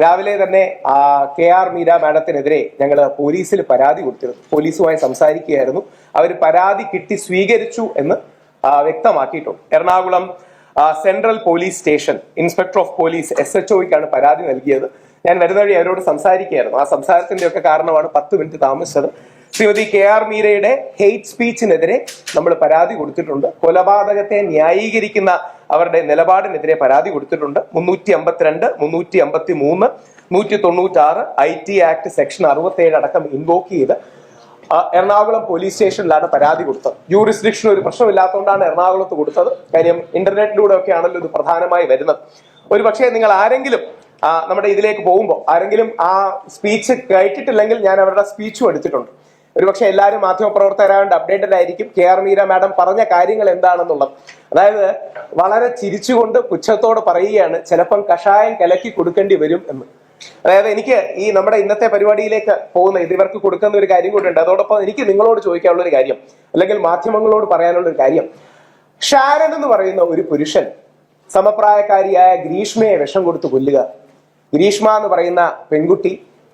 രാവിലെ തന്നെ KR മീര മാഡത്തിനെതിരെ ഞങ്ങൾ പോലീസിൽ പരാതി കൊടുത്തിരുന്നു. പോലീസുമായി സംസാരിക്കുകയായിരുന്നു. അവർ പരാതി കിട്ടി സ്വീകരിച്ചു എന്ന് വ്യക്തമാക്കിയിട്ടുണ്ട്. Ernakulam central police station inspector of police SHOയ്ക്കാണ് പരാതി നൽകിയത്. ഞാൻ വരുന്ന വഴി അവരോട് സംസാരിക്കുകയായിരുന്നു. ആ സംസാരത്തിന്റെ ഒക്കെ കാരണമാണ് 10 മിനിറ്റ് താമസിച്ചത്. ശ്രീമതി KR മീരയുടെ ഹെയ്റ്റ് സ്പീച്ചിനെതിരെ നമ്മൾ പരാതി കൊടുത്തിട്ടുണ്ട്. കൊലപാതകത്തെ ന്യായീകരിക്കുന്ന അവരുടെ നിലപാടിനെതിരെ പരാതി കൊടുത്തിട്ടുണ്ട്. 352, 353, 196 IT ആക്ട് സെക്ഷൻ 67 അടക്കം ഇൻവോക്ക് ചെയ്ത് എറണാകുളം പോലീസ് സ്റ്റേഷനിലാണ് പരാതി കൊടുത്തത്. ജൂറിസ്ഡിക്ഷൻ ഒരു പ്രശ്നമില്ലാത്തതുകൊണ്ടാണ് എറണാകുളത്ത് കൊടുത്തത്. കാര്യം ഇന്റർനെറ്റിലൂടെ ഒക്കെ ആണല്ലോ ഇത് പ്രധാനമായി വരുന്നത്. ഒരു പക്ഷേ നിങ്ങൾ ആരെങ്കിലും നമ്മുടെ ഇതിലേക്ക് പോകുമ്പോൾ ആരെങ്കിലും ആ സ്പീച്ച് കേട്ടിട്ടില്ലെങ്കിൽ ഞാൻ അവരുടെ സ്പീച്ചും എടുത്തിട്ടുണ്ട്. ഒരുപക്ഷെ എല്ലാവരും മാധ്യമപ്രവർത്തകരായതുകൊണ്ട് അപ്ഡേറ്റഡ് ആയിരിക്കും KR മീര മാഡം പറഞ്ഞ കാര്യങ്ങൾ എന്താണെന്നുള്ളത്. അതായത് വളരെ ചിരിച്ചുകൊണ്ട് പുച്ഛത്തോട് പറയുകയാണ്, ചിലപ്പം കഷായം കലക്കി കൊടുക്കേണ്ടി വരും എന്ന്. അതായത് എനിക്ക് ഈ നമ്മുടെ ഇന്നത്തെ പരിപാടിയിലേക്ക് പോകുന്ന ഇത് ഇവർക്ക് കൊടുക്കുന്ന ഒരു കാര്യം കൂടെ ഉണ്ട്. അതോടൊപ്പം എനിക്ക് നിങ്ങളോട് ചോദിക്കാനുള്ള ഒരു കാര്യം, അല്ലെങ്കിൽ മാധ്യമങ്ങളോട് പറയാനുള്ള ഒരു കാര്യം, ഷാരൻ എന്ന് പറയുന്ന ഒരു പുരുഷൻ സമപ്രായക്കാരിയായ ഗ്രീഷ്മയെ വിഷം കൊടുത്ത് കൊല്ലുക. ഗ്രീഷ്മ എന്ന് പറയുന്ന പെൺകുട്ടി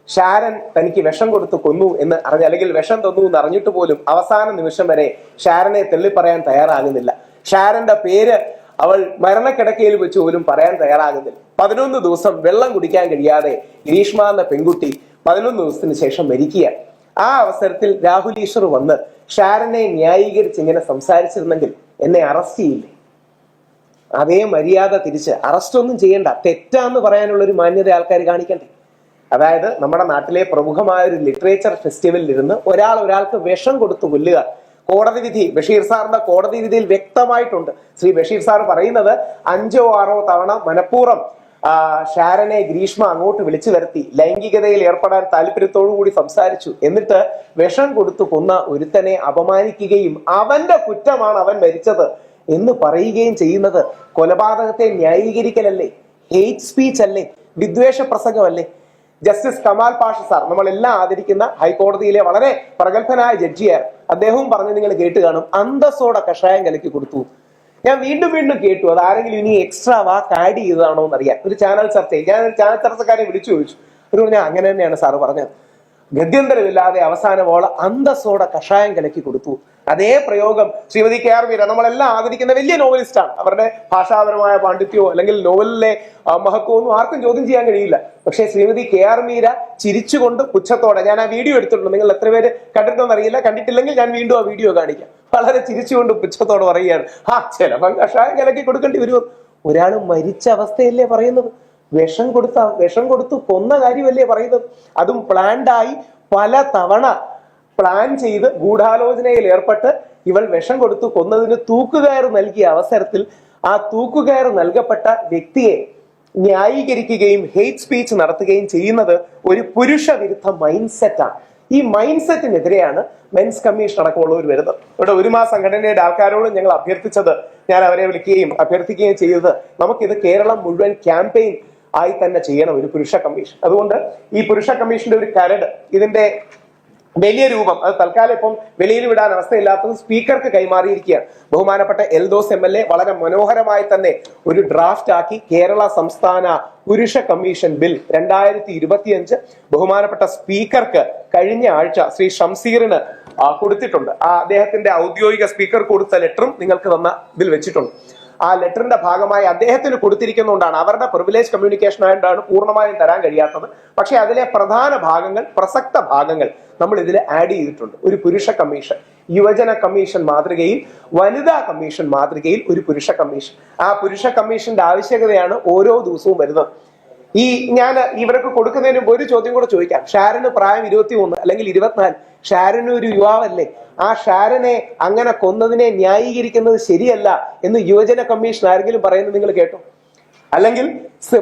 ഷാരൻ തനിക്ക് വിഷം കൊടുത്ത് കൊന്നു എന്ന് അറിഞ്ഞ, അല്ലെങ്കിൽ വിഷം തന്നു എന്ന് അറിഞ്ഞിട്ട് പോലും അവസാന നിമിഷം വരെ ഷാരനെ തെള്ളിപ്പറയാൻ തയ്യാറാകുന്നില്ല. ഷാരന്റെ പേര് അവൾ മരണക്കിടക്കയിൽ വെച്ച് പോലും പറയാൻ തയ്യാറാകുന്നില്ല. 11 ദിവസം വെള്ളം കുടിക്കാൻ കഴിയാതെ ഗ്രീഷ്മ എന്ന പെൺകുട്ടി 11 ദിവസത്തിന് ശേഷം മരിക്കുക. ആ അവസരത്തിൽ രാഹുൽ ഈശ്വർ വന്ന് ഷാരനെ ന്യായീകരിച്ച് ഇങ്ങനെ സംസാരിച്ചിരുന്നെങ്കിൽ എന്നെ അറസ്റ്റ് ചെയ്യില്ലേ? അതേ മര്യാദ തിരിച്ച് അറസ്റ്റ് ഒന്നും ചെയ്യണ്ട, തെറ്റാന്ന് പറയാനുള്ള ഒരു മാന്യത ആൾക്കാർ കാണിക്കണ്ടേ? അതായത് നമ്മുടെ നാട്ടിലെ പ്രമുഖമായ ഒരു ലിറ്ററേച്ചർ ഫെസ്റ്റിവലിൽ ഇരുന്ന് ഒരാൾക്ക് വിഷം കൊടുത്തു കൊല്ലുക. കോടതി വിധി, ബഷീർ സാറിന്റെ കോടതി വിധിയിൽ വ്യക്തമായിട്ടുണ്ട്. ശ്രീ ബഷീർ സാർ പറയുന്നത് 5ഓ 6ഓ തവണ മനഃപൂർവ്വം ഷാരനെ ഗ്രീഷ്മ അങ്ങോട്ട് വിളിച്ചു വരുത്തി ലൈംഗികതയിൽ ഏർപ്പെടാൻ താല്പര്യത്തോടു കൂടി സംസാരിച്ചു. എന്നിട്ട് വിഷം കൊടുത്തു കൊന്ന ഒരുത്തനെ അപമാനിക്കുകയും അവന്റെ കുറ്റമാണ് അവൻ മരിച്ചത് എന്ന് പറയുകയും ചെയ്യുന്നത് കൊലപാതകത്തെ ന്യായീകരിക്കലല്ലേ? ഹെയ്റ്റ് സ്പീച്ച് അല്ലേ? വിദ്വേഷ പ്രസംഗമല്ലേ? ജസ്റ്റിസ് കമാൽ പാഷ സാർ, നമ്മളെല്ലാം ആദരിക്കുന്ന ഹൈക്കോടതിയിലെ വളരെ പ്രഗത്ഭനായ ജഡ്ജിയാണ്. അദ്ദേഹവും പറഞ്ഞ് നിങ്ങൾ കേട്ട് കാണും, അന്തസ്സോടെ കഷായം കലക്കി കൊടുത്തു. ഞാൻ വീണ്ടും കേട്ടു. അത് ആരെങ്കിലും ഇനി എക്സ്ട്രാ വാക്ക് ആഡ് ചെയ്തതാണോ എന്നറിയാൻ ഒരു ചാനൽ ചർച്ചയിൽ ഞാൻ ചാനൽ ചർച്ചക്കാരെ വിളിച്ചു ചോദിച്ചു. ഒരു പറഞ്ഞാൽ അങ്ങനെ തന്നെയാണ് സാറ് പറഞ്ഞത്. ഗത്യന്തരമില്ലാതെ അവസാനമോള അന്തസ്സോടെ കഷായം കലക്കി കൊടുത്തു. അതേ പ്രയോഗം ശ്രീമതി KR മീര, നമ്മളെല്ലാം ആദരിക്കുന്ന വലിയ നോവലിസ്റ്റാണ്. അവരുടെ ഭാഷാപരമായ പാണ്ഡിത്യമോ അല്ലെങ്കിൽ നോവലിലെ മഹത്വമൊന്നും ആർക്കും ചോദ്യം ചെയ്യാൻ കഴിയില്ല. പക്ഷേ ശ്രീമതി KR മീര ചിരിച്ചുകൊണ്ട് പുച്ഛത്തോടെ, ഞാൻ ആ വീഡിയോ എടുത്തിട്ടുണ്ട്, നിങ്ങൾ എത്ര പേര് കണ്ടിട്ടോന്ന് അറിയില്ല, കണ്ടിട്ടില്ലെങ്കിൽ ഞാൻ വീണ്ടും ആ വീഡിയോ കാണിക്കാം. വളരെ ചിരിച്ചുകൊണ്ട് പുച്ഛത്തോടെ പറയുകയാണ്, ചിലപ്പം കഷായം കലക്കി കൊടുക്കേണ്ടി വരുമോ? ഒരാൾ മരിച്ച അവസ്ഥയല്ലേ പറയുന്നത്? വിഷം കൊടുത്തു കൊന്ന കാര്യമല്ലേ പറയുന്നത്? അതും പ്ലാൻഡായി പല തവണ പ്ലാൻ ചെയ്ത് ഗൂഢാലോചനയിൽ ഏർപ്പെട്ട് ഇവൾ വിഷം കൊടുത്തു കൊന്നതിന് തൂക്കുകയർ നൽകിയ അവസരത്തിൽ ആ തൂക്കുകയർ നൽകപ്പെട്ട വ്യക്തിയെ ന്യായീകരിക്കുകയും ഹെയ്റ്റ് സ്പീച്ച് നടത്തുകയും ചെയ്യുന്നത് ഒരു പുരുഷ വിരുദ്ധ മൈൻഡ് സെറ്റാണ്. ഈ മൈൻഡ് സെറ്റിനെതിരെയാണ് മെൻസ് കമ്മീഷൻ അടക്കമുള്ളവർ വരുന്നത്. ഇവിടെ ഒരുമാ സംഘടനയുടെ ആൾക്കാരോട് ഞങ്ങൾ അഭ്യർത്ഥിച്ചത്, ഞാൻ അവരെ വിളിക്കുകയും അഭ്യർത്ഥിക്കുകയും ചെയ്തത്, നമുക്കിത് കേരളം മുഴുവൻ ക്യാമ്പയിൻ ആയി തന്നെ ചെയ്യണം ഒരു പുരുഷ കമ്മീഷൻ. അതുകൊണ്ട് ഈ പുരുഷ കമ്മീഷന്റെ ഒരു കരട്, ഇതിന്റെ വലിയ രൂപം അത് തൽക്കാലം ഇപ്പം വെളിയിൽ വിടാൻ അവസ്ഥയില്ലാത്തത് സ്പീക്കർക്ക് കൈമാറിയിരിക്കുകയാണ്. ബഹുമാനപ്പെട്ട എൽദോസ് MLA വളരെ മനോഹരമായി തന്നെ ഒരു ഡ്രാഫ്റ്റ് ആക്കി കേരള സംസ്ഥാന പുരുഷ കമ്മീഷൻ ബിൽ 2025 ബഹുമാനപ്പെട്ട സ്പീക്കർക്ക് കഴിഞ്ഞ ആഴ്ച ശ്രീ ഷംസീറിന് കൊടുത്തിട്ടുണ്ട്. അദ്ദേഹത്തിന്റെ ഔദ്യോഗിക സ്പീക്കർ കൊടുത്ത ലെറ്ററും നിങ്ങൾക്ക് തന്ന ഇതിൽ വെച്ചിട്ടുണ്ട്. ആ ലെറ്ററിന്റെ ഭാഗമായി അദ്ദേഹത്തിന് കൊടുത്തിരിക്കുന്നതുകൊണ്ടാണ്, അവരുടെ പ്രിവിലേജ് കമ്മ്യൂണിക്കേഷൻ ആയതുകൊണ്ടാണ് പൂർണ്ണമായും തരാൻ കഴിയാത്തത്. പക്ഷെ അതിലെ പ്രധാന ഭാഗങ്ങൾ, പ്രസക്ത ഭാഗങ്ങൾ നമ്മൾ ഇതിൽ ആഡ് ചെയ്തിട്ടുണ്ട്. ഒരു പുരുഷ കമ്മീഷൻ, യുവജന കമ്മീഷൻ മാതൃകയിൽ, വനിതാ കമ്മീഷൻ മാതൃകയിൽ ഒരു പുരുഷ കമ്മീഷൻ. ആ പുരുഷ കമ്മീഷന്റെ ആവശ്യകതയാണ് ഓരോ ദിവസവും വരുന്നത്. ഞാൻ ഇവർക്ക് കൊടുക്കുന്നതിന് മുമ്പ് ഒരു ചോദ്യം കൂടെ ചോദിക്കാം. ഷാരന് പ്രായം 23 അല്ലെങ്കിൽ 24. ഷാരന് ഒരു യുവാവല്ലേ? ആ ഷാരനെ അങ്ങനെ കൊന്നതിനെ ന്യായീകരിക്കുന്നത് ശരിയല്ല എന്ന് യുവജന കമ്മീഷൻ ആരെങ്കിലും പറയുന്നത് നിങ്ങൾ കേട്ടോ? അല്ലെങ്കിൽ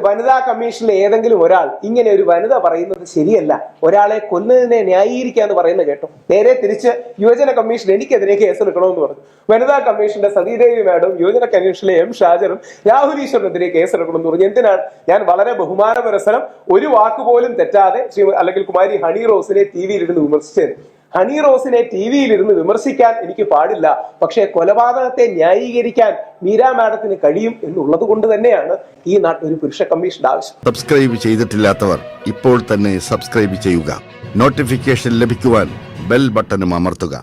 വനിതാ കമ്മീഷനിലെ ഏതെങ്കിലും ഒരാൾ ഇങ്ങനെ ഒരു വനിത പറയുന്നത് ശരിയല്ല, ഒരാളെ കൊന്നതിനെ ന്യായീകരിക്കാന്ന് പറയുന്നത് കേട്ടോ? നേരെ തിരിച്ച് യുവജന കമ്മീഷൻ എനിക്കെതിരെ കേസെടുക്കണമെന്ന് പറഞ്ഞു. വനിതാ കമ്മീഷന്റെ സതീദേവി മാഡം, യുവജന കമ്മീഷനിലെ M ഷാജറും രാഹുൽ ഈശ്വറിനെതിരെ കേസെടുക്കണമെന്ന് പറഞ്ഞു. എന്തിനാണ്? ഞാൻ വളരെ ബഹുമാന പുരസരം ഒരു വാക്ക് പോലും തെറ്റാതെ അല്ലെങ്കിൽ കുമാരി ഹണി റോസിനെ TV-യിൽ ഇരുന്ന് വിമർശിച്ചത്. ഹണി റോസിനെ ടിവിയിൽ ഇരുന്ന് വിമർശിക്കാൻ എനിക്ക് പാടില്ല, പക്ഷേ കൊലപാതകത്തെ ന്യായീകരിക്കാൻ മീര മാഡത്തിന് കഴിയും എന്നുള്ളത് കൊണ്ട് തന്നെയാണ് ഈ നാട്ടിൽ ഒരു പുരുഷ കമ്മീഷൻ ആവശ്യം. സബ്സ്ക്രൈബ് ചെയ്തിട്ടില്ലാത്തവർ ഇപ്പോൾ തന്നെ സബ്സ്ക്രൈബ് ചെയ്യുക. നോട്ടിഫിക്കേഷൻ ലഭിക്കുവാൻ ബെൽ ബട്ടണും അമർത്തുക.